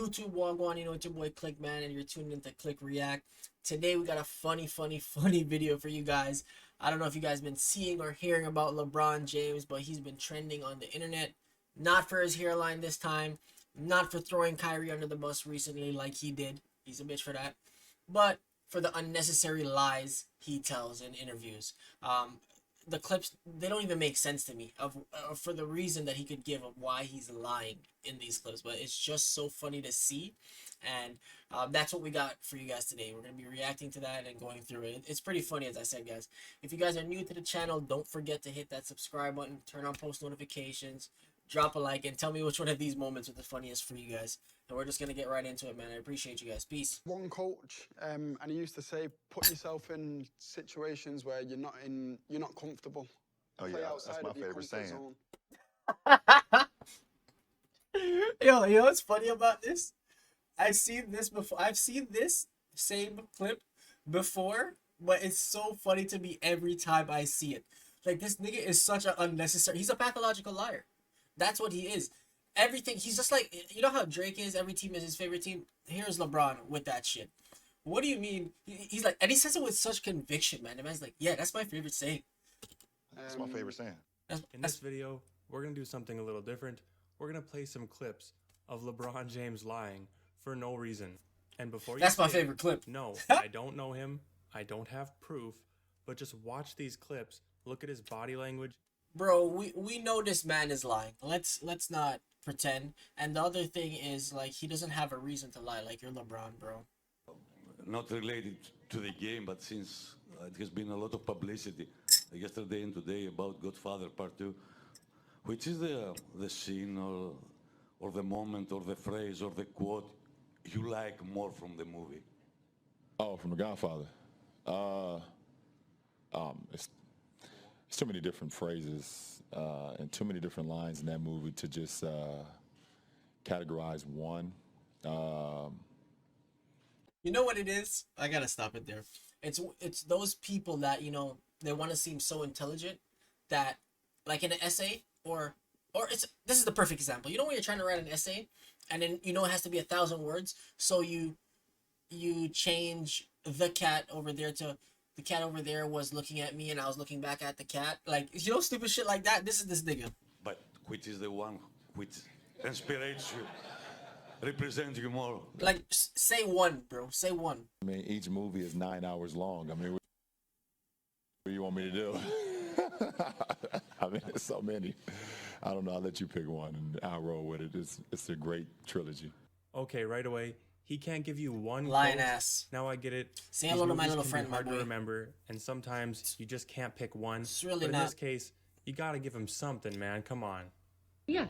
YouTube Wagwan, you know, it's your boy Click Man, and you're tuned into Click React. Today we got a funny video for you guys. I don't know if you guys been seeing or hearing about LeBron James, but he's been trending on the internet. Not for his hairline this time, not for throwing Kyrie under the bus recently like he did. He's a bitch for that. But for the unnecessary lies he tells in interviews. The clips, they don't even make sense to me for the reason that he could give of why he's lying in these clips, but it's just so funny to see. And that's what we got for you guys today. We're going to be reacting to that and going through it. It's pretty funny, as I said, guys. If you guys are new to the channel, don't forget to hit that subscribe button, turn on post notifications, drop a like, and tell me which one of these moments was the funniest for you guys. And we're just going to get right into it, man. I appreciate you guys. Peace. One coach, and he used to say, put yourself in situations where you're not comfortable. Oh yeah, that's my favorite saying. Yo, you know what's funny about this? I've seen this before. I've seen this same clip before, but it's so funny to me every time I see it. Like, this nigga is such an unnecessary. He's a pathological liar. That's what he is. Everything. He's just like, you know how Drake is. Every team is his favorite team. Here's LeBron with that shit. What do you mean? He's like, and he says it with such conviction, man. The man's like, yeah, that's my favorite saying. That's my favorite saying. In this video, we're going to do something a little different. We're going to play some clips of LeBron James lying for no reason. And before you That's my favorite clip. No, I don't know him. I don't have proof. But just watch these clips. Look at his body language. Bro, we know this man is lying. Let's not pretend. And the other thing is, like, he doesn't have a reason to lie. Like, you're LeBron, bro. Not related to the game, but since it has been a lot of publicity yesterday and today about Godfather Part 2, which is the scene or the moment or the phrase or the quote you like more from the movie? Oh, from The Godfather. It's too many different phrases and too many different lines in that movie to just categorize one. You know what it is? I gotta stop it there. It's those people that, you know, they want to seem so intelligent that, like in an essay, or this is the perfect example. You know when you're trying to write an essay, and then you know it has to be 1,000 words, so you change the cat over there to the cat over there was looking at me and I was looking back at the cat. Like, you know, stupid shit like that. This is this nigga. But which is the one which inspires you, represents you more? Like, say one, bro. Say one. I mean, each movie is 9 hours long. I mean, what do you want me to do? I mean, there's so many. I don't know. I'll let you pick one and I'll roll with it. It's a great trilogy. Okay, right away. He can't give you one Lying quote. ass. Now I get it. Say hello to my little friend, hard my to boy. remember, and sometimes you just can't pick one. It's really but not. in this case, you gotta give him something, man. Come on. Yeah.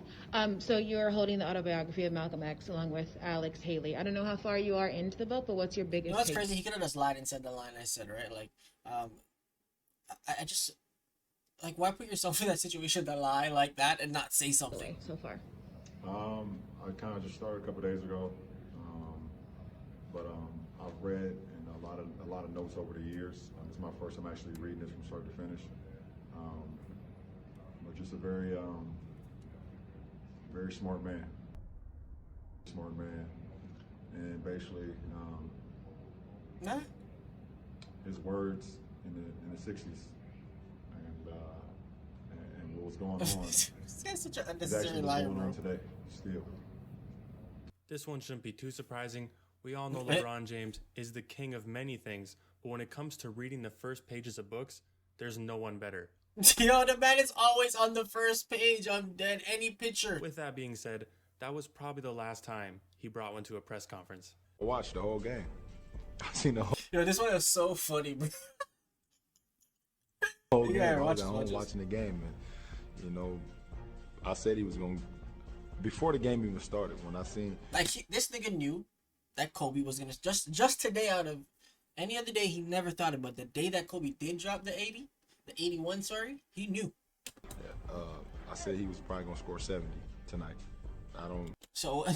So you're holding the autobiography of Malcolm X along with Alex Haley. I don't know how far you are into the book, but what's your biggest? You know what's take? crazy? He could have just lied and said the line I said, right? Like, I just, like, why put yourself in that situation to lie like that and not say something? So far. I kind of just started a couple days ago, but I've read and a lot of notes over the years. This is my first time actually reading this from start to finish. But just a very smart man. And basically, Nah. his words in the 60s and what was going on This guy's such an is unnecessary actually what's liar, going bro. on today still. This one shouldn't be too surprising. We all know LeBron James is the king of many things, but when it comes to reading the first pages of books, there's no one better. Yo, the man is always on the first page on dead any picture. With that being said, that was probably the last time he brought one to a press conference. I watched the whole game. I seen the Yo, this one is so funny, bro. whole game. Yeah, I watch was at home this. watching the game, and you know, I said he was going before the game even started. When I seen Like, this nigga knew that Kobe was gonna just today, out of any other day he never thought it, but the day that Kobe did drop the 81, sorry, he knew. I said he was probably gonna score 70 tonight. I don't. So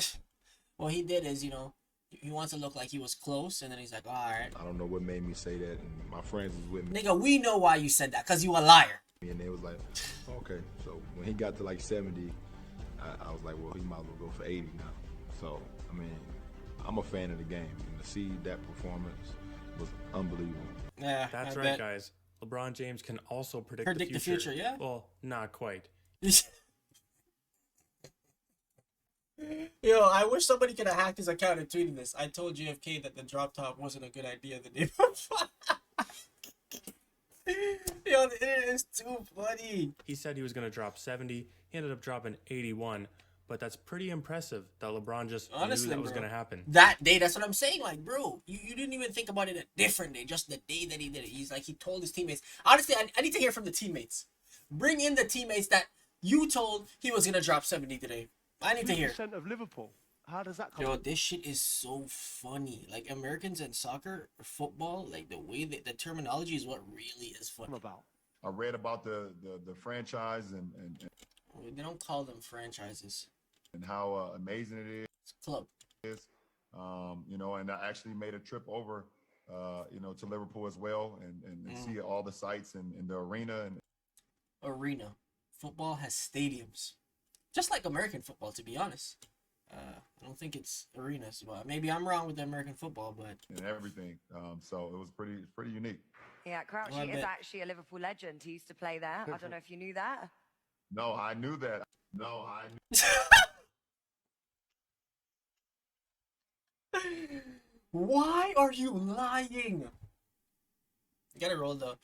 what he did is, you know, he wants to look like he was close, and then he's like, all right. I don't know what made me say that, and my friends was with me, Nigga, we know why you said that, because you a liar. and they was like, okay. So when he got to like 70, I was like, well, he might as well go for 80 now. So I mean, I'm a fan of the game, and to see that performance was unbelievable. Yeah, That's I right, bet. guys. LeBron James can also predict Predict the future. the future, yeah. Well, not quite. Yo, I wish somebody could have hacked his account and tweeted this. I told JFK that the drop top wasn't a good idea the day before. Yo, the internet is too funny. He said he was going to drop 70. He ended up dropping 81. But that's pretty impressive that LeBron just Honestly, knew that was bro, going to happen. that day, that's what I'm saying. Like, bro, you didn't even think about it a different day. Just the day that he did it. He's like, he told his teammates. Honestly, I need to hear from the teammates. Bring in the teammates that you told he was going to drop 70 today. I need to hear. % of Liverpool. How does that come? Yo, this shit is so funny. Like, Americans and soccer or football, like the way that the terminology is what really is funny. About? I read about the franchise and They don't call them franchises. how amazing it It's a club. is. You know, and I actually made a trip over, you know, to Liverpool as well and see all the sights and the arena. And Arena. Football has stadiums. Just like American football, to be honest. I don't think it's arenas. Well, maybe I'm wrong with the American football, but and everything. So it was pretty unique. Yeah, Crouchy Well, I is bet. actually a Liverpool legend. He used to play there. I don't know if you knew that. No, I knew that. No, I knew. Why are you lying? You gotta roll the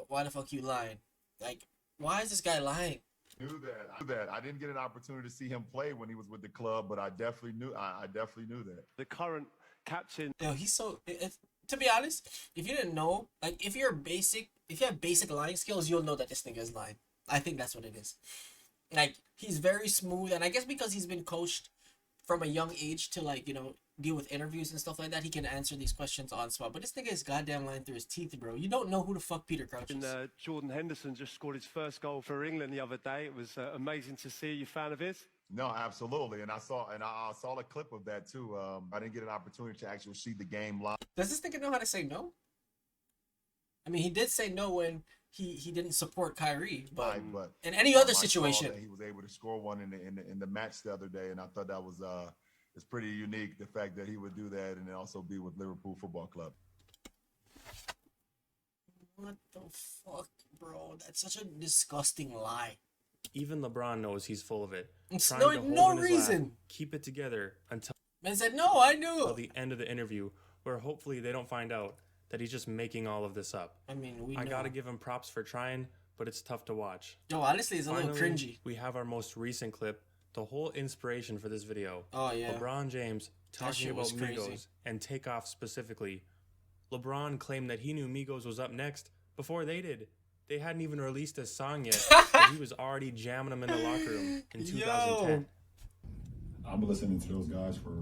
why the fuck you lying? Like, why is this guy lying? Knew that. I didn't get an opportunity to see him play when he was with the club, but I definitely knew. I definitely knew that. The current captain. Yo, he's so. To be honest, if you didn't know, like, if you have basic lying skills, you'll know that this nigga is lying. I think that's what it is. Like, he's very smooth, and I guess because he's been coached from a young age to, like, you know, deal with interviews and stuff like that, he can answer these questions on spot. But this nigga is goddamn lying through his teeth, bro. You don't know who the fuck Peter Crouch is. And Jordan Henderson just scored his first goal for England the other day. It was amazing to see. You a fan of his? No, absolutely. And I saw a clip of that too. I didn't get an opportunity to actually see the game live. Does this nigga know how to say no? I mean, he did say no when he didn't support Kyrie, but in any other I saw situation, that he was able to score one in the match the other day, and I thought that was it's pretty unique, the fact that he would do that and then also be with Liverpool Football Club. what the fuck, bro? That's such a disgusting lie. Even LeBron knows he's full of it. It's Trying no- to hold no in his reason. laugh, keep it together until Man said, no, I knew. the end of the interview, where hopefully they don't find out that he's just making all of this up. I mean, we I know. gotta give him props for trying, but it's tough to watch. Yo, honestly, it's a little Finally, cringy. we have our most recent clip, the whole inspiration for this video. Oh, yeah. LeBron James talking shit about was crazy. Migos and Takeoff specifically. LeBron claimed that he knew Migos was up next before they did. They hadn't even released a song yet, but he was already jamming them in the locker room in 2010. I've been listening to those guys for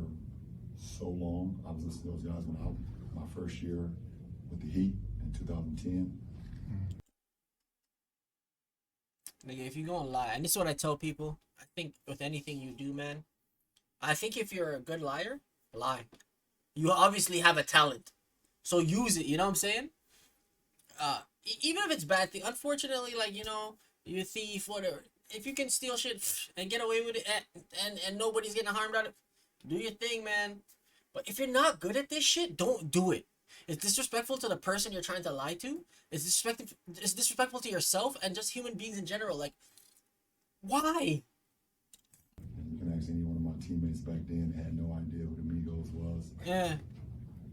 so long. I was listening to those guys when my first year with the Heat in 2010. Nigga, if you gonna lie, and this is what I tell people, I think with anything you do, man, I think if you're a good liar, lie. You obviously have a talent, so use it. You know what I'm saying? Even if it's bad thing, unfortunately, like, you know, you're a thief, whatever. If you can steal shit and get away with it, and nobody's getting harmed out of it, do your thing, man. But if you're not good at this shit, don't do it. It's disrespectful to the person you're trying to lie to. It's disrespectful to yourself and just human beings in general. Like, why? You can ask any one of my teammates back then, they had no idea who the Migos was. Yeah.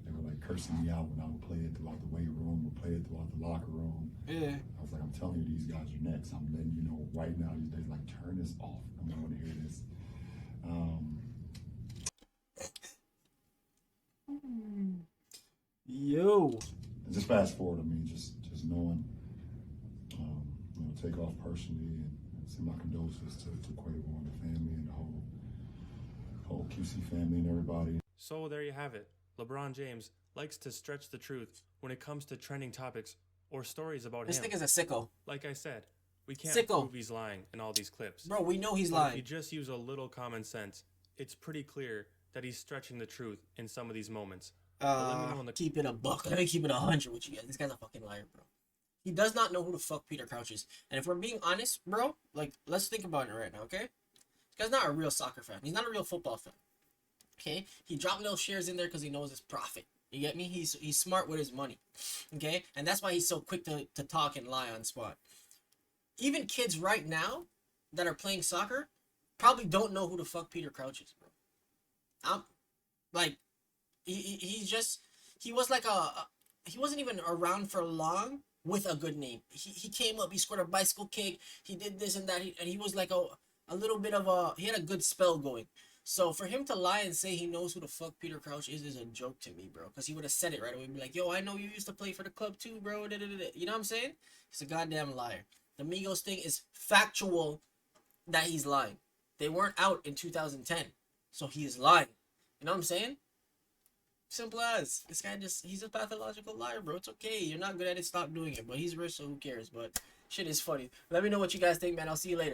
They were like cursing me out when I would play it throughout the weight room or play it throughout the locker room. Yeah. I was like, I'm telling you, these guys are next. I'm letting you know right now these days, like, turn this off. I don't want to hear this. Yo. And just fast forward, I mean, just knowing, you know, take off personally and send my condolences to Quavo and the family and the whole QC family and everybody. So there you have it. LeBron James likes to stretch the truth when it comes to trending topics or stories about This him. nigga's a sicko. Like I said, we can't Sicko. prove he's lying in all these clips. Bro, we know he's But if lying. you just use a little common sense, it's pretty clear that he's stretching the truth in some of these moments. But let me know in the Keep it a buck. Let me keep it 100 with you guys. This guy's a fucking liar, bro. He does not know who the fuck Peter Crouch is. And if we're being honest, bro, like, let's think about it right now, okay? This guy's not a real soccer fan. He's not a real football fan. Okay, he dropped little shares in there because he knows his profit. You get me? He's smart with his money. Okay, and that's why he's so quick to talk and lie on spot. Even kids right now that are playing soccer probably don't know who the fuck Peter Crouch is, bro. Like, he was like he wasn't even around for long with a good name. He came up, he scored a bicycle kick, he did this and that, and he was like a little bit of he had a good spell going. So for him to lie and say he knows who the fuck Peter Crouch is a joke to me, bro. Because he would have said it right away. Be like, yo, I know you used to play for the club too, bro. You know what I'm saying? He's a goddamn liar. The Migos thing is factual that he's lying. They weren't out in 2010. So he is lying. You know what I'm saying? Simple as. This guy he's a pathological liar, bro. It's okay. You're not good at it. Stop doing it. But he's rich, so who cares? But shit is funny. Let me know what you guys think, man. I'll see you later.